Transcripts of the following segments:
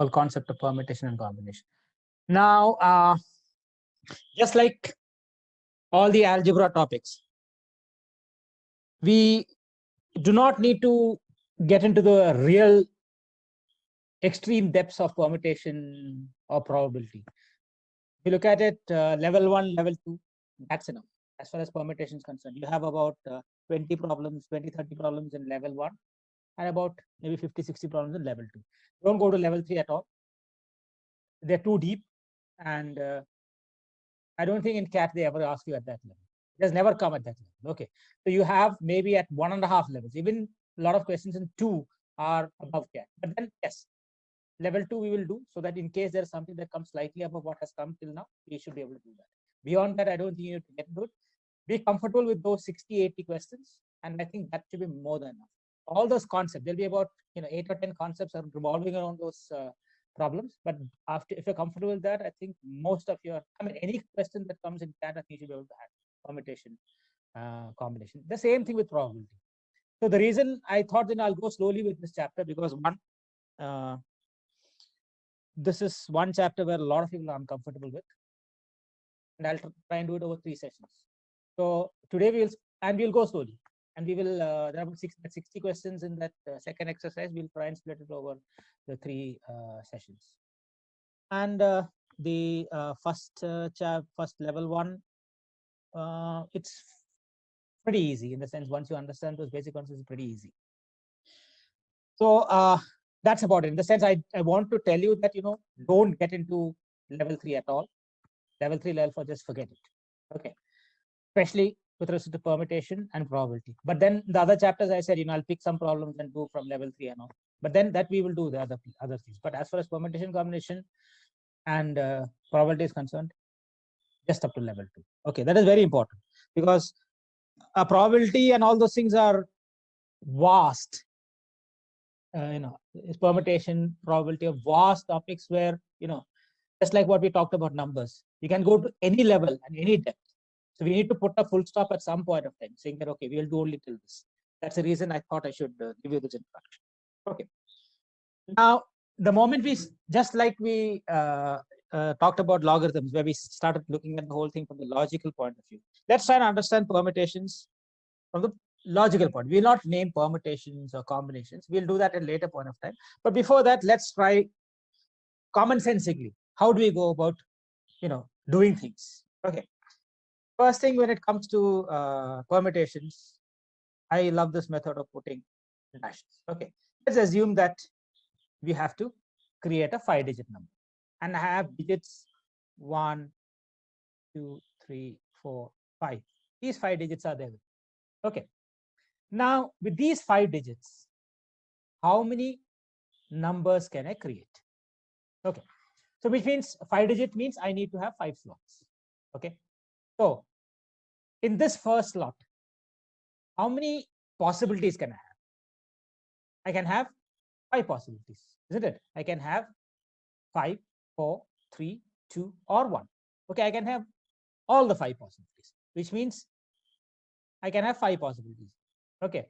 whole concept of permutation and combination. Now, just like all the algebra topics, we do not need to get into the real extreme depths of permutation or probability. If you look at it, level 1, level 2, that's enough. As far as permutation is concerned, you have about 20 problems, 20, 30 problems in level 1, and about maybe 50, 60 problems in level 2. Don't go to level 3 at all. They're too deep, and I don't think in CAT they ever ask you at that level. It has never come at that level. Okay, so you have maybe at 1.5 levels. Even a lot of questions in 2 are above CAT. But then yes, level 2 we will do, so that in case there's something that comes slightly above what has come till now, we should be able to do that. Beyond that, I don't think you need to get good. Be comfortable with those 60, 80 questions, and I think that should be more than enough. All those concepts, there'll be about 8 or 10 concepts are revolving around those problems. But after, if you're comfortable with that, I think most of your, any question that comes in CAT, I think you should be able to have permutation, combination. The same thing with probability. So the reason I thought then I'll go slowly with this chapter, because one, this is one chapter where a lot of people are uncomfortable with, and I'll try and do it over 3 sessions. So today we'll go slowly, and we will there are about 60 questions in that second exercise. We'll try and split it over the 3 sessions. And the first level 1, it's pretty easy, in the sense once you understand those basic concepts, it's pretty easy. So that's about it. In the sense, I want to tell you that don't get into level 3 at all. Level 3, level 4, just forget it. Okay, especially with respect to permutation and probability. But then the other chapters, I said, I'll pick some problems and do from level 3 and all. But then that we will do the other things. But as far as permutation, combination, and probability is concerned, just up to level 2. Okay, that is very important, because a probability and all those things are vast. Permutation, probability of vast topics where, just like what we talked about numbers, you can go to any level and any depth. So we need to put a full stop at some point of time, saying that, okay, we'll do only till this. That's the reason I thought I should give you this introduction. Okay. Now, the moment just like we talked about logarithms, where we started looking at the whole thing from the logical point of view, let's try and understand permutations from the logical point. We'll not name permutations or combinations. We'll do that at a later point of time. But before that, let's try commonsensically. How do we go about, doing things? Okay. First thing, when it comes to permutations, I love this method of putting dashes. Okay. Let's assume that we have to create a 5-digit number and have digits 1, 2, 3, 4, 5. These 5 digits are there. Okay. Now, with these 5 digits, how many numbers can I create? Okay. So which means 5-digit means I need to have 5 slots. Okay. So in this first slot, how many possibilities can I have? I can have 5 possibilities, isn't it? I can have 5, 4, 3, 2, or 1. Okay, I can have all the 5 possibilities, which means I can have 5 possibilities. Okay.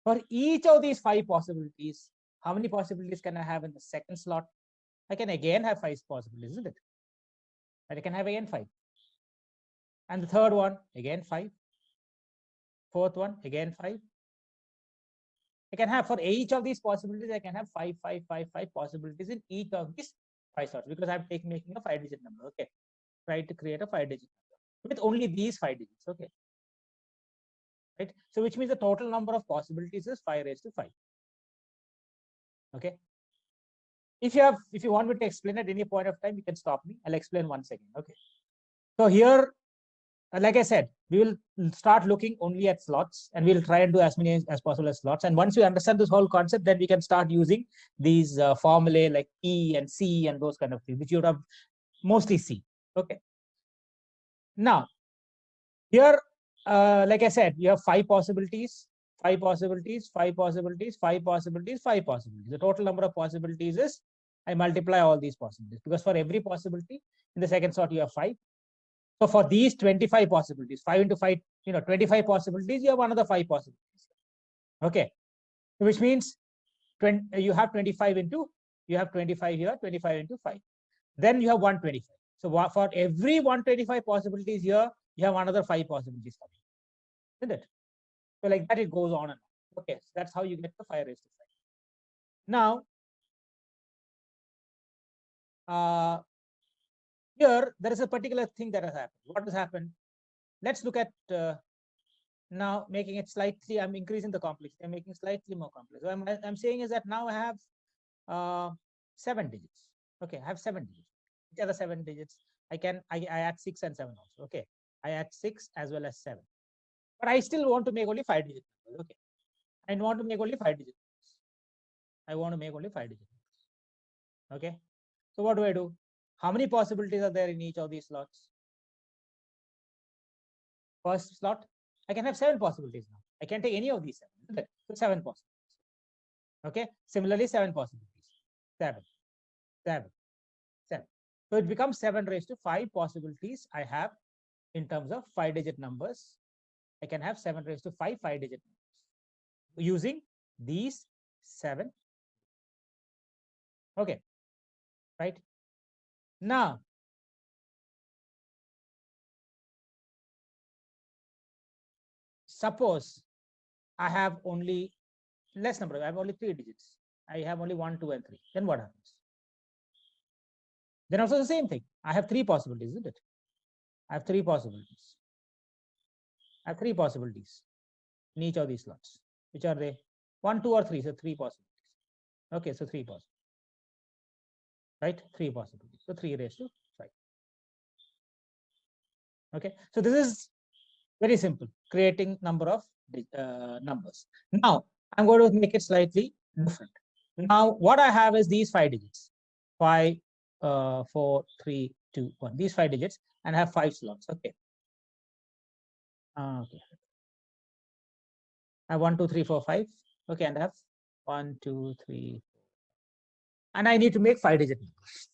For each of these 5 possibilities, how many possibilities can I have in the second slot? I can again have 5 possibilities, isn't it? And I can have again 5. And the third one, again 5. Fourth one, again 5. I can have, for each of these possibilities, I can have 5 possibilities in each of these 5 slots, because I'm making a 5-digit number. Okay. Try to create a 5-digit number with only these 5 digits. Okay. Right. So which means the total number of possibilities is 5 raised to 5. Okay. If you want me to explain at any point of time, you can stop me. I'll explain once again. Okay. So here, like I said, we will start looking only at slots, and we'll try and do as many as possible as slots. And once we understand this whole concept, then we can start using these formulae like E and C and those kind of things, which you would have mostly see. Okay. Now, here, like I said, you have 5 possibilities, 5 possibilities, 5 possibilities, 5 possibilities, 5 possibilities. The total number of possibilities is, I multiply all these possibilities, because for every possibility in the second slot, you have 5. So for these 25 possibilities, 5 into 5, 25 possibilities, you have another 5 possibilities. Okay. Which means you have 25 into you have 25 here, 25 into 5. Then you have 125. So for every 125 possibilities here, you have another 5 possibilities coming, isn't it? So like that, it goes on and on. Okay, so that's how you get the 5 raised to 5. Now, here there is a particular thing that has happened. What has happened? Let's look at now making it slightly. I'm increasing the complexity. I'm making slightly more complex. What I'm saying is that now I have 7 digits. Okay, I have 7 digits. Which are the 7 digits? I add 6 and 7 also. Okay, I add 6 as well as 7. But I still want to make only 5 digits. Okay, I want to make only 5 digits. I want to make only 5 digits. Okay, so what do? How many possibilities are there in each of these slots? First slot, I can have 7 possibilities now. I can take any of these 7. So 7 possibilities. Okay, similarly 7 possibilities. 7, 7, 7. So it becomes 7 raised to 5 possibilities I have in terms of 5-digit numbers. I can have 7 raised to 5 5-digit numbers using these 7. Okay, right? Now, suppose I have only less number. I have only 3 digits. I have only 1, 2, and 3. Then what happens? Then also the same thing. I have 3 possibilities, isn't it? I have 3 possibilities. I have 3 possibilities in each of these slots. Which are they? 1, 2, or 3. So 3 possibilities. Okay, so 3 possibilities. Right? 3 possibilities. So 3 raised to 5. Okay, so this is very simple, creating number of numbers. Now, I'm going to make it slightly different. Now, what I have is these 5 digits. 5, 4, 3, 2, 1. These 5 digits, and I have 5 slots. Okay. Okay. I have 1, 2, 3, 4, 5. Okay, and I have 1, 2, 3, 4. And I need to make 5-digit numbers.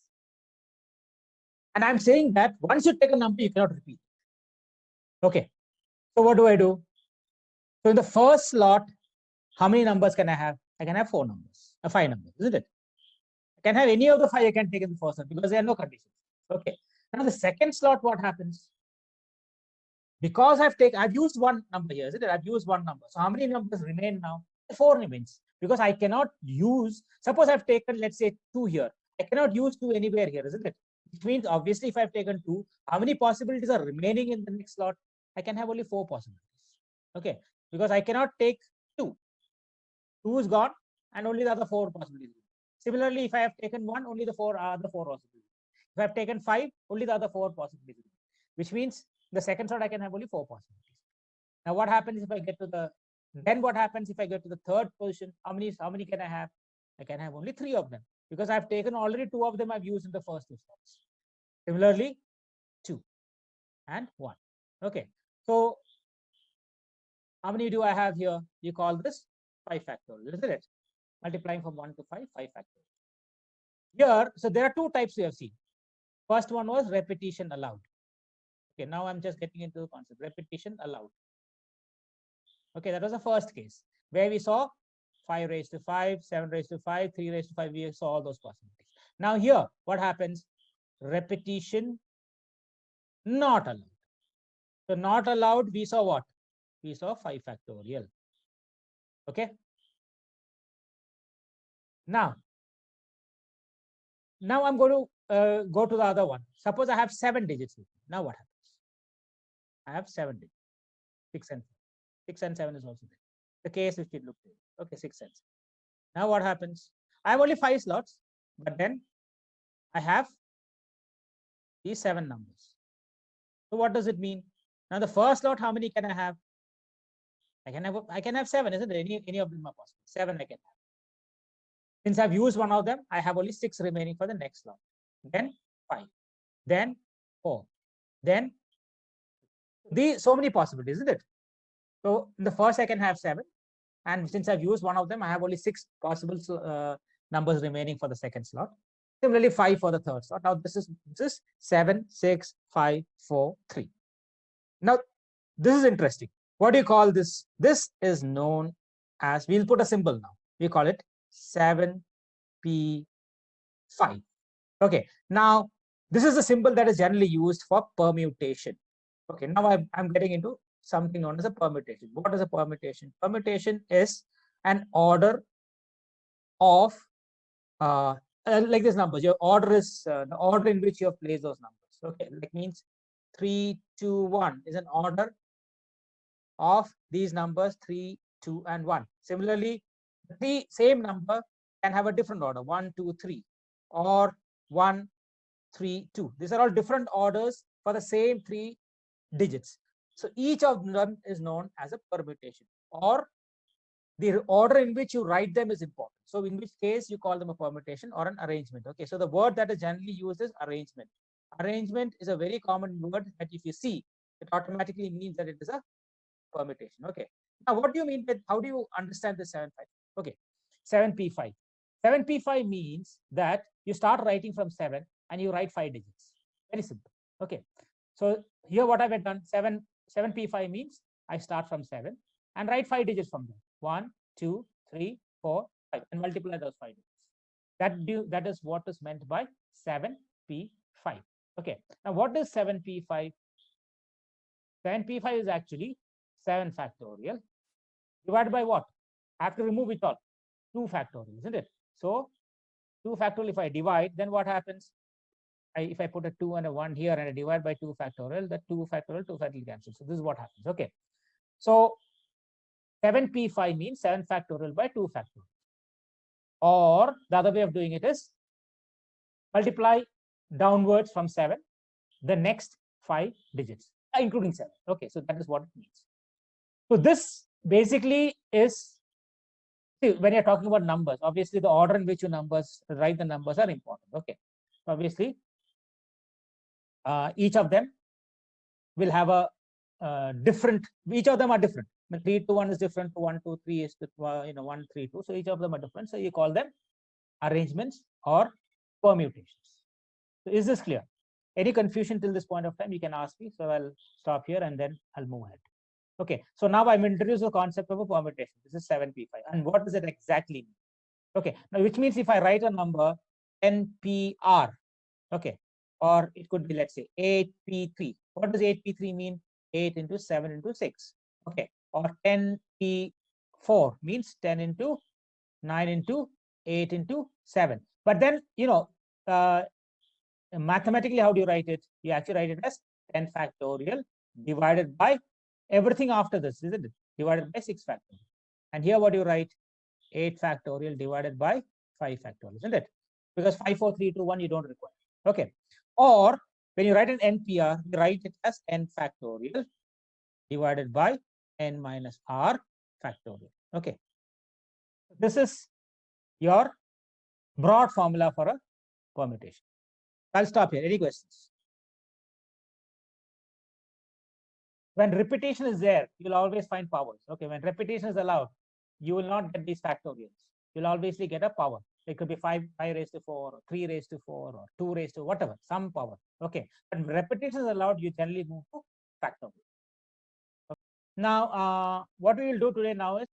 And I'm saying that once you take a number, you cannot repeat. Okay. So what do? So in the first slot, how many numbers can I have? I can have 4 numbers, 5 numbers, isn't it? I can have any of the 5 I can take in the first slot because there are no conditions. Okay. Now the second slot, what happens? Because I've used 1 number here, isn't it? I've used 1 number. So how many numbers remain now? 4 remains because I cannot use, suppose I've taken, let's say 2 here. I cannot use 2 anywhere here, isn't it? Which means obviously if I've taken 2, how many possibilities are remaining in the next slot? I can have only 4 possibilities. Okay, because I cannot take 2. 2 is gone and only the other 4 possibilities. Similarly, if I have taken 1, only the 4 possibilities. If I have taken 5, only the other 4 possibilities. Which means the second slot I can have only 4 possibilities. Now what happens if I get to the, then what happens if I get to the third position? How many can I have? I can have only 3 of them because I've taken already 2 of them I've used in the first 2 slots. Similarly, 2 and 1. Okay, so how many do I have here? You call this 5 factorial, isn't it? Multiplying from 1 to 5, 5 factorial. Here, so there are 2 types we have seen. First one was repetition allowed. Okay, now I'm just getting into the concept. Repetition allowed. Okay, that was the first case where we saw 5 raised to 5, 7 raised to 5, 3 raised to 5. We saw all those possibilities. Now here, what happens? Repetition not allowed. So not allowed, we saw what? We saw 5 factorial. Okay. Now I'm going to go to the other one. Suppose I have 7 digits. Now what happens? I have 7 digits. 6 and 7 is also there. The case which we looked at. Okay, 6 and 7. Now what happens? I have only 5 slots, but then I have these 7 numbers. So what does it mean? Now the first slot, how many can I have? I can have 7, isn't it? Any of them are possible. 7 I can have. Since I've used 1 of them, I have only 6 remaining for the next slot. Then 5, then 4, then so many possibilities, isn't it? So in the first I can have 7, and since I've used 1 of them, I have only 6 possible numbers remaining for the second slot. Similarly, 5 for the third slot. Now this is 7, 6, 5, 4, 3. Now this is interesting. What do you call this? This is known as, we'll put a symbol now. We call it 7p 5. Okay, now this is a symbol that is generally used for permutation. Okay, now I'm getting into something known as a permutation. What is a permutation? Permutation is an order of like this numbers. Your order is the order in which you have placed those numbers. Okay, that means 3, 2, 1 is an order of these numbers 3, 2, and 1. Similarly, the same number can have a different order 1, 2, 3, or 1, 3, 2. These are all different orders for the same 3 digits. So each of them is known as a permutation, or the order in which you write them is important. So in which case you call them a permutation or an arrangement. Okay, so the word that is generally used is arrangement. Arrangement is a very common word that if you see, it automatically means that it is a permutation. Okay, now what do you mean by, how do you understand the 7-5? Okay, 7p5. 7p5 means that you start writing from 7 and you write 5 digits. Very simple. Okay, so here what I've done, 7p5 means I start from 7 and write 5 digits from there. 1, 2, 3, 4, 5, and multiply those 5 digits. That is what is meant by 7p5. Okay, now what is 7p5? 7p5 is actually 7 factorial divided by what? I have to remove it all. 2 factorial, isn't it? So 2 factorial, if I divide, then what happens? If I put a 2 and a 1 here and I divide by 2 factorial, that 2 factorial cancels. So this is what happens. Okay, so 7p5 means 7 factorial by 2 factorial. Or the other way of doing it is multiply downwards from 7 the next 5 digits, including 7. Okay, so that is what it means. So this basically is, see, when you're talking about numbers, obviously the order in which you write the numbers are important. Okay, so obviously each of them will have a different, each of them are different. 3 to 1 is different, 1 to 3 is 1, 3, 2. So each of them are different. So you call them arrangements or permutations. So is this clear? Any confusion till this point of time, you can ask me. So I'll stop here and then I'll move ahead. Okay, so now I'm introduced the concept of a permutation. This is 7p5. And what does it exactly mean? Okay, now which means if I write a number 10pr, okay, or it could be, let's say, 8p3. What does 8p3 mean? 8 into 7 into 6. Okay, or 10p4 means 10 into 9 into 8 into 7. But then, mathematically, how do you write it? You actually write it as 10 factorial divided by everything after this, isn't it? Divided by 6 factorial. And here what do you write? 8 factorial divided by 5 factorial, isn't it? Because 5, 4, 3, 2, 1 you don't require. Okay. Or when you write an NPR, you write it as n factorial divided by n minus r factorial. Okay. This is your broad formula for a permutation. I'll stop here. Any questions? When repetition is there, you'll always find powers. Okay, when repetition is allowed, you will not get these factorials. You'll obviously get a power. It could be 5 raised to 4, or 3 raised to 4, or 2 raised to whatever, some power. Okay, when repetition is allowed, you generally move to factorial. Okay. Now, what we will do today now is